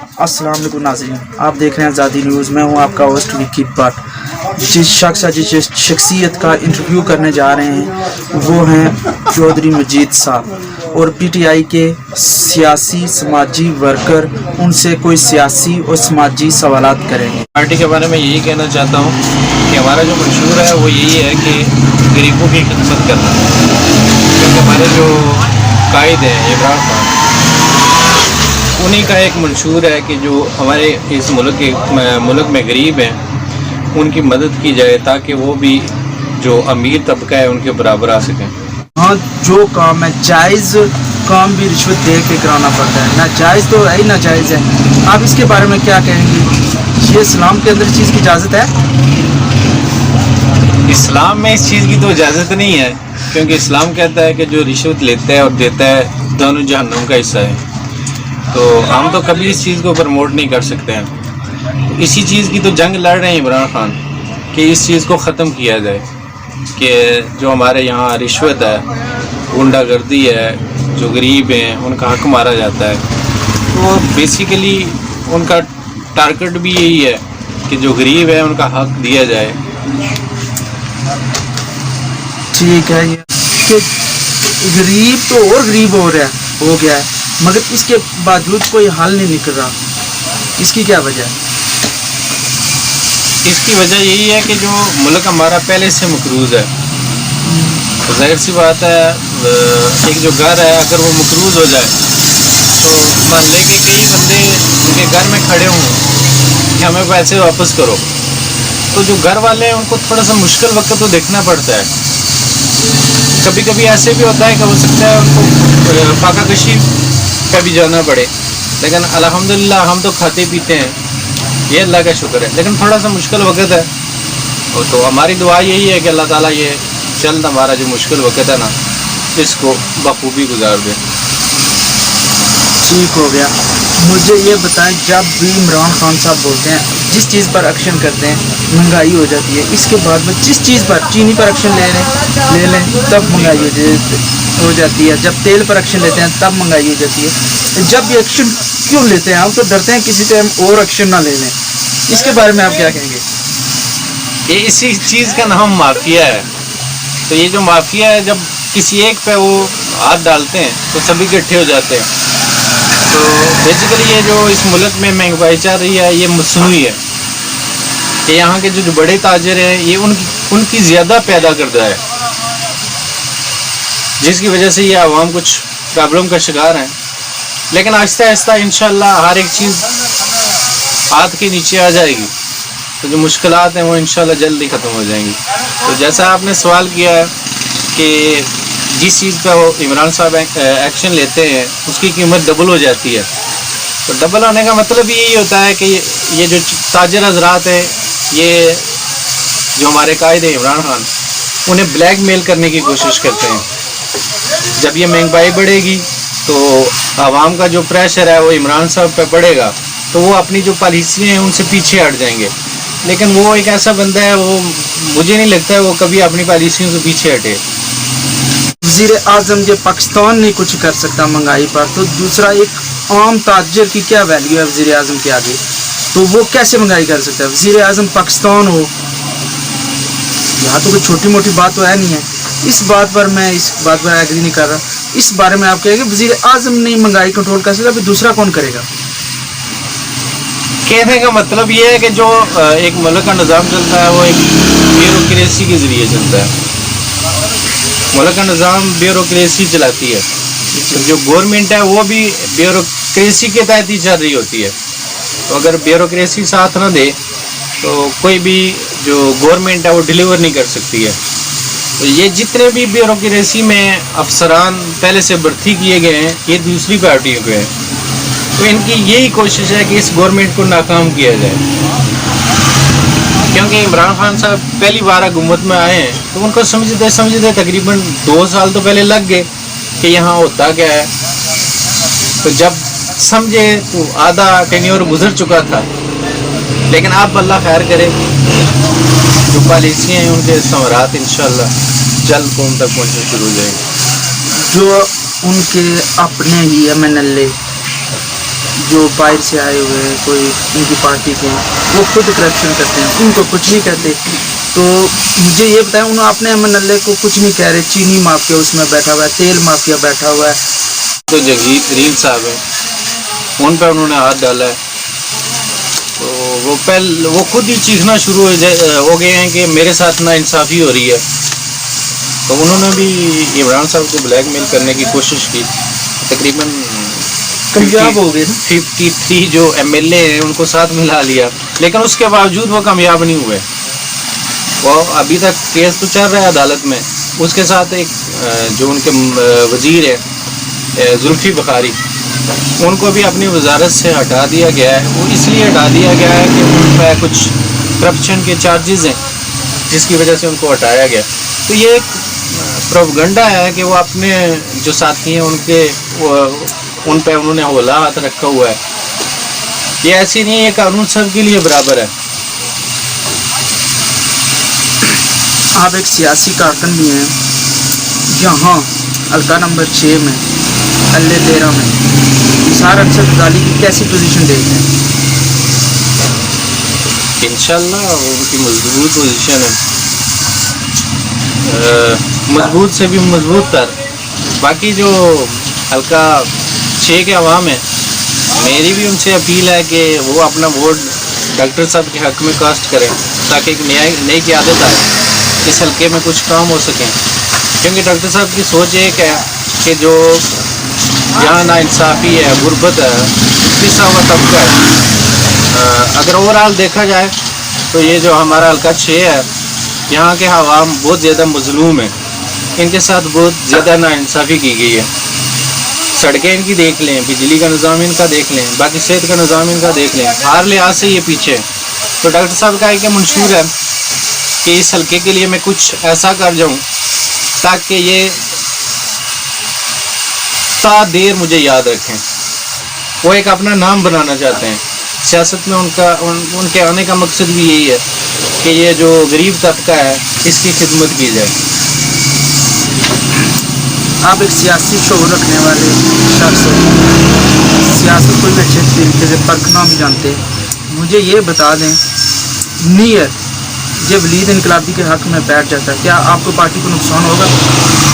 अस्सलाम वालेकुम नाज़रीन, आप देख रहे हैं आज़ादी न्यूज़। मैं हूं आपका होस्ट विकी भट्ट। जिस शख्सियत का इंटरव्यू करने जा रहे हैं वो हैं चौधरी मजीद साहब और पीटीआई के सियासी समाजी वर्कर। उनसे कोई सियासी और समाजी सवालात करेंगे। पार्टी के बारे में यही कहना चाहता हूँ कि हमारा जो मंशूर है वो यही है कि गरीबों की खिदमत करना, क्योंकि हमारे जो कायद हैं इमरान खान, उन्हीं का एक मंशूर है कि जो हमारे इस मुल्क में गरीब हैं उनकी मदद की जाए ताकि वो भी जो अमीर तबका है उनके बराबर आ सकें। हाँ, जो काम है जायज़ काम भी रिश्वत दे के कराना पड़ता है। नाजायज़ तो है ही नाजायज़ है। आप इसके बारे में क्या कहेंगे? ये इस्लाम के अंदर इस चीज़ की इजाज़त है? इस्लाम में इस चीज़ की तो इजाज़त नहीं है, क्योंकि इस्लाम कहता है कि जो रिश्वत लेता है और देता है दोनों जहन्नुम का हिस्सा है। तो हम तो कभी इस चीज़ को प्रमोट नहीं कर सकते हैं। इसी चीज़ की तो जंग लड़ रहे हैं इमरान खान कि इस चीज़ को ख़त्म किया जाए कि जो हमारे यहाँ रिश्वत है, गुंडागर्दी है, जो गरीब हैं उनका हक मारा जाता है। तो बेसिकली उनका टारगेट भी यही है कि जो गरीब है उनका हक दिया जाए। ठीक है, ये कि गरीब तो और गरीब हो गया है, मगर इसके बावजूद कोई हल नहीं निकल रहा। इसकी क्या वजह है? इसकी वजह यही है कि जो मुल्क हमारा पहले से मकरूज़ है, तो ज़ाहिर सी बात है एक जो घर है अगर वो मकरूज़ हो जाए तो मोहल्ले के कई बंदे उनके घर में खड़े हों कि हमें पैसे वापस करो, तो जो घर वाले हैं उनको थोड़ा सा मुश्किल वक्त तो देखना पड़ता है। कभी कभी ऐसे भी होता है कि हो सकता है उनको फाका कशी पे भी जाना पड़े, लेकिन अल्हम्दुलिल्लाह हम तो खाते पीते हैं, ये अल्लाह का शुक्र है। लेकिन थोड़ा सा मुश्किल वक्त है, और तो हमारी दुआ यही है कि अल्लाह ताला ये जल्द हमारा जो मुश्किल वक्त है ना इसको बखूबी गुजार दे। ठीक हो गया। मुझे ये बताएं, जब भी इमरान खान साहब बोलते हैं जिस चीज़ पर एक्शन करते हैं महंगाई हो जाती है, इसके बाद में जिस चीज़ पर चीनी पर एक्शन ले लें तब महंगाई हो जाती है, जब तेल पर एक्शन लेते हैं तब महंगाई हो जाती है। जब ये एक्शन क्यों लेते हैं? हम तो डरते हैं किसी टाइम और एक्शन ना ले लें। इसके बारे में आप क्या कहेंगे? ये इसी चीज़ का नाम माफिया है। तो ये जो माफिया है जब किसी एक पे वो हाथ डालते हैं तो सभी इकट्ठे हो जाते हैं। तो बेसिकली ये जो इस मुल्क में महंगाई चल रही है ये मसनूई है कि यहाँ के जो बड़े ताजर हैं ये उनकी ज़्यादा पैदा करता है, जिसकी वजह से ये आवाम कुछ प्रॉब्लम का शिकार हैं। लेकिन आहिस्ता आहिस्ता इंशाल्लाह हर एक चीज़ हाथ के नीचे आ जाएगी, तो जो मुश्किलात हैं वो इंशाल्लाह जल्दी ख़त्म हो जाएंगी। तो जैसा आपने सवाल किया है कि जिस चीज़ पर वो इमरान साहब एक्शन लेते हैं उसकी कीमत डबल हो जाती है, तो डबल होने का मतलब यही होता है कि ये जो ताजर हजरात हैं, ये जो हमारे कायद हैं इमरान खान, उन्हें ब्लैक मेल करने की कोशिश करते हैं। जब ये महंगाई बढ़ेगी तो आवाम का जो प्रेशर है वो इमरान साहब पे पड़ेगा, तो वो अपनी जो पॉलिसी हैं उनसे पीछे हट जाएंगे। लेकिन वो एक ऐसा बंदा है, वो मुझे नहीं लगता है वो कभी अपनी पॉलिसियों से पीछे हटे। वज़ीर आज़म जो पाकिस्तान नहीं कुछ कर सकता महंगाई पर, तो दूसरा एक आम ताजर की क्या वैल्यू है वज़ीर आज़म के आगे? तो वो कैसे महंगाई कर सकता है? वज़ीर आज़म पाकिस्तान हो, यहाँ तो कोई छोटी मोटी बात तो है नहीं है। इस बात पर मैं एग्री नहीं कर रहा। इस बारे में आप कहेंगे वज़ीर आज़म नहीं महंगाई कंट्रोल कर सकता, फिर दूसरा कौन करेगा? कहने का मतलब ये है कि जो एक मुल्क का निज़ाम चलता है वो एक ब्यूरोक्रेसी के ज़रिए चलता है। मुल्क का निज़ाम ब्यूरोक्रेसी चलाती है, जो गवर्नमेंट है वो भी ब्यूरोक्रेसी के तहत ही चल रही होती है। तो अगर ब्यूरोक्रेसी साथ ना दे तो कोई भी जो गवर्नमेंट है वो डिलीवर नहीं कर सकती है। तो ये जितने भी ब्यूरोक्रेसी में अफसरान पहले से भर्ती किए गए हैं ये दूसरी पार्टियों के हैं, तो इनकी यही कोशिश है कि इस गवर्नमेंट को नाकाम किया जाए। क्योंकि इमरान खान साहब पहली बार हुकूमत में आए हैं तो उनको समझते तकरीबन 2 साल तो पहले लग गए कि यहाँ होता क्या है। तो जब समझे तो आधा टेन्योर गुजर चुका था, लेकिन आप अल्लाह खैर करे, जो पॉलिसियाँ हैं उनके समरात इंशाल्लाह जल्द कौम तक पहुँचना शुरू हो जाएंगे। जो उनके अपने ही MNLA जो बाहर से आए हुए हैं, कोई उनकी पार्टी के, वो खुद करप्शन करते हैं, उनको कुछ नहीं कहते। तो मुझे ये बताएं, उन्होंने अपने MNLA को कुछ नहीं कह रहे, चीनी माफिया उसमें बैठा हुआ है, तेल माफिया बैठा हुआ है। तो जगीर साहब हैं, उन पर उन्होंने हाथ डाला है, तो वो खुद ही चीखना शुरू हो गए हैं कि मेरे साथ नाइंसाफ़ी हो रही है। तो उन्होंने भी इमरान साहब को ब्लैकमेल करने की कोशिश की, तकरीबन कामयाब हो गए। 53 जो MLA हैं उनको साथ मिला लिया, लेकिन उसके बावजूद वो कामयाब नहीं हुए। वो अभी तक केस तो चल रहा है अदालत में। उसके साथ एक जो उनके वजीर है जुल्फी बुखारी, उनको भी अपनी वजारत से हटा दिया गया है। वो इसलिए हटा दिया गया है कि उन पर कुछ करप्शन के चार्जेस हैं, जिसकी वजह से उनको हटाया गया। तो ये एक प्रोपगंडा है कि वो अपने जो साथी हैं उन पे उन्होंने होला हाथ रखा हुआ है। ये ऐसी नहीं है, कानून सबके लिए बराबर है। आप एक सियासी कारकुन भी हैं। यहाँ हल्का नंबर 6 में अल्ले 13 में निसार अनसर गजाली की कैसी पोजीशन देखते हैं? इंशाल्लाह उनकी मजबूत पोजीशन है, मजबूत से भी मजबूत तर। बाकी जो हल्का 6 के अवाम है, मेरी भी उनसे अपील है कि वो अपना वोट डॉक्टर साहब के हक़ में कास्ट करें, ताकि एक नई क़यादत आए, इस हल्के में कुछ काम हो सकें। क्योंकि डॉक्टर साहब की सोच एक है कि जो यहाँ नाइंसाफ़ी है, गुर्बत है, पिसा हुआ तबका है। अगर ओवरऑल देखा जाए तो ये जो हमारा हल्का 6 है, यहाँ के अवाम बहुत ज़्यादा मजलूम है, इनके साथ बहुत ज़्यादा नाइंसाफ़ी की गई है। सड़कें इनकी देख लें, बिजली का निज़ाम इनका देख लें, बाकी सेहत का निज़ाम इनका देख लें, हर लिहाज से ये पीछे। तो डॉक्टर साहब का एक मंशूर है कि इस हल्के के लिए मैं कुछ ऐसा कर जाऊँ ताकि ये ता देर मुझे याद रखें। वो एक अपना नाम बनाना चाहते हैं सियासत में। उनके आने का मकसद भी यही है कि ये जो गरीब तबका है इसकी खिदमत की जाए। आप एक सियासी शोर रखने वाले शख्स हो, सियासत को भी अच्छे तरीके से परखना भी जानते हैं। मुझे ये बता दें, नीयत जब वलीद इनकलाबी के हक़ में बैठ जाता है, क्या आपको पार्टी को नुकसान होगा?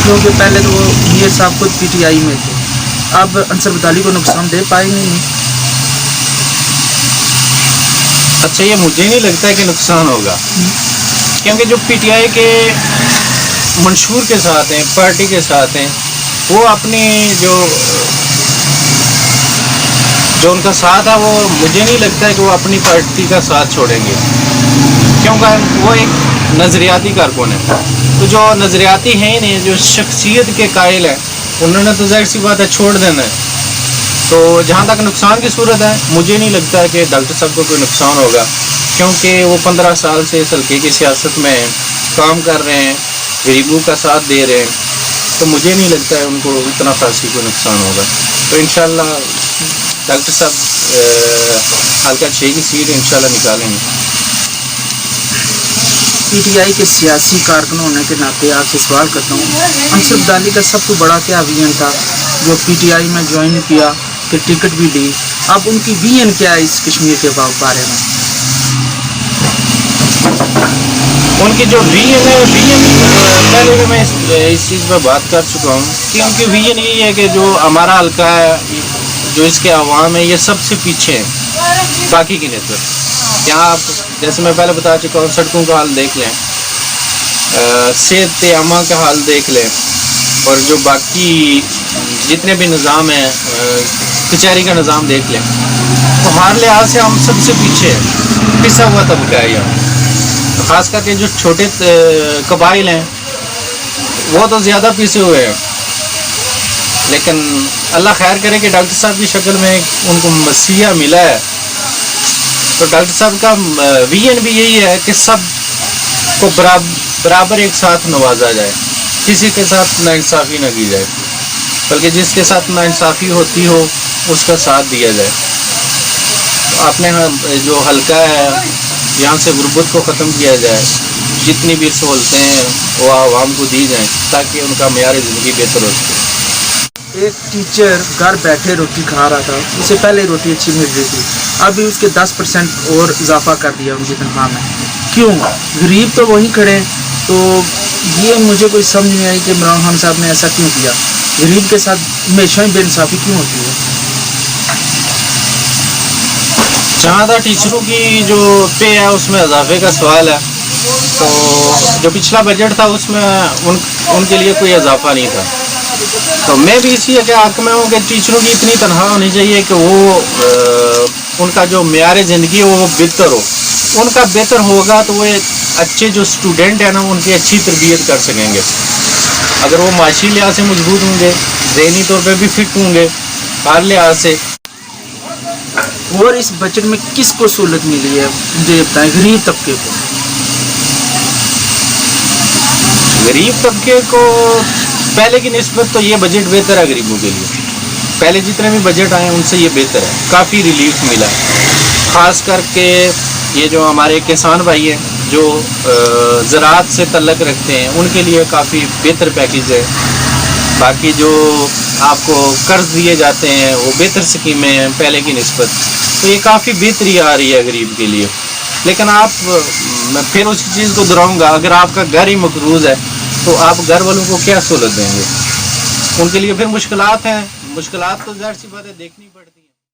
क्योंकि पहले तो वो नीयत साहब खुद PTI में थे, अब अंसर बदाली को नुकसान दे पाएंगे नहीं? अच्छा, ये मुझे नहीं लगता है कि नुकसान होगा, क्योंकि जो PTI के मंशूर के साथ हैं, पार्टी के साथ हैं, वो अपनी जो उनका साथ है, वो मुझे नहीं लगता है कि वो अपनी पार्टी का साथ छोड़ेंगे, क्योंकि वो एक नज़रियाती कारकुन है। तो जो नज़रियाती हैं नहीं, जो शख्सियत के कायल हैं, उन्होंने तो ज़ाहिर सी बात है छोड़ देना है। तो जहाँ तक नुकसान की सूरत है, मुझे नहीं लगता है कि डॉक्टर साहब को कोई नुकसान होगा, क्योंकि वो 15 साल से इस हल्के की सियासत में काम कर रहे हैं, गरीबों का साथ दे रहे हैं। तो मुझे नहीं लगता है उनको इतना खासी कोई नुकसान होगा। तो इंशाल्लाह डॉक्टर साहब हल्का 6 की सीट इंशाल्लाह निकालेंगे। PTI के सियासी कारकुन होने के नाते आपसे सवाल करता हूँ, अंसर बदाली का सबसे बड़ा क्या विजन था जो PTI में ज्वाइन किया, कि टिकट भी ली? अब उनकी विजन क्या है इस कश्मीर के बारे में? उनकी जो विजन है, पहले भी मैं इस चीज़ पर बात कर चुका हूँ कि उनकी विजन यही है कि जो हमारा हल्का है, जो इसके अवाम है, ये सबसे पीछे है बाकी की नस्बत। यहाँ आप जैसे मैं पहले बता चुका हूँ, सड़कों का हाल देख लें, सेहत आमा का हाल देख लें, और जो बाकी जितने भी निज़ाम हैं, कचहरी का निज़ाम देख लें, तो हर लिहाज से हम सबसे पीछे है, पिसा हुआ तबका है यहाँ। ख़ास करके जो छोटे कबाइल हैं वो तो ज़्यादा पिसे हुए हैं, लेकिन अल्लाह खैर करे कि डॉक्टर साहब की शक्ल में उनको मसीहा मिला है। तो डॉक्टर साहब का विजन भी यही है कि सब को बराबर एक साथ नवाजा जाए, किसी के साथ नाइंसाफ़ी न की जाए, बल्कि जिसके साथ नाइंसाफ़ी होती हो उसका साथ दिया जाए। तो अपने जो हल्का है, यहाँ से गुर्बत को ख़त्म किया जाए, जितनी भी सहूलतें हैं वो आवाम को दी जाएँ, ताकि उनका मेयार ज़िंदगी बेहतर हो सके। एक टीचर घर बैठे रोटी खा रहा था, उससे पहले रोटी अच्छी मिल रही थी, अभी उसके 10% और इजाफा कर दिया उनकी तनख्वाह में। क्यों? गरीब तो वहीं खड़े हैं। तो ये मुझे कोई समझ नहीं आई कि इमरान खान साहब ने ऐसा क्यों किया। गरीब के साथ हमेशा ही बेइंसाफी क्यों होती है? जहाँ तक टीचरों की जो पे है उसमें इजाफे का सवाल है, तो जो पिछला बजट था उसमें उनके लिए कोई इजाफा नहीं था। तो मैं भी इसी के हक में हूँ कि टीचरों की इतनी तनख्वाह होनी चाहिए कि वो उनका जो मेयार ज़िंदगी हो वो बेहतर हो। उनका बेहतर होगा तो वो अच्छे जो स्टूडेंट हैं ना उनकी अच्छी तरबियत कर सकेंगे। अगर वो माशी लिहाज से मजबूत होंगे, ज़हनी तौर पे भी फिट होंगे, हर लिहाज से। और इस बजट में किसको सहूलत मिली है मुझे बताएं? गरीब तबके को। गरीब तबके को पहले की निस्बत तो ये बजट बेहतर है गरीबों के लिए। पहले जितने भी बजट आए उनसे ये बेहतर है, काफ़ी रिलीफ मिला है। ख़ास करके ये जो हमारे किसान भाई हैं जो ज़राअत से तल्लक रखते हैं उनके लिए काफ़ी बेहतर पैकेज है। बाकी जो आपको कर्ज़ दिए जाते हैं वो बेहतर स्कीमें हैं पहले की निस्बत, तो ये काफ़ी बेहतरी आ रही है गरीब के लिए। लेकिन मैं फिर उसी चीज़ को दोहराऊंगा, अगर आपका घर ही मकरूज़ है तो आप घर वालों को क्या सहूलत देंगे? उनके लिए फिर मुश्किलात हैं। मुश्किलात तो ज़ाहिर सी बात है देखनी पड़ती है।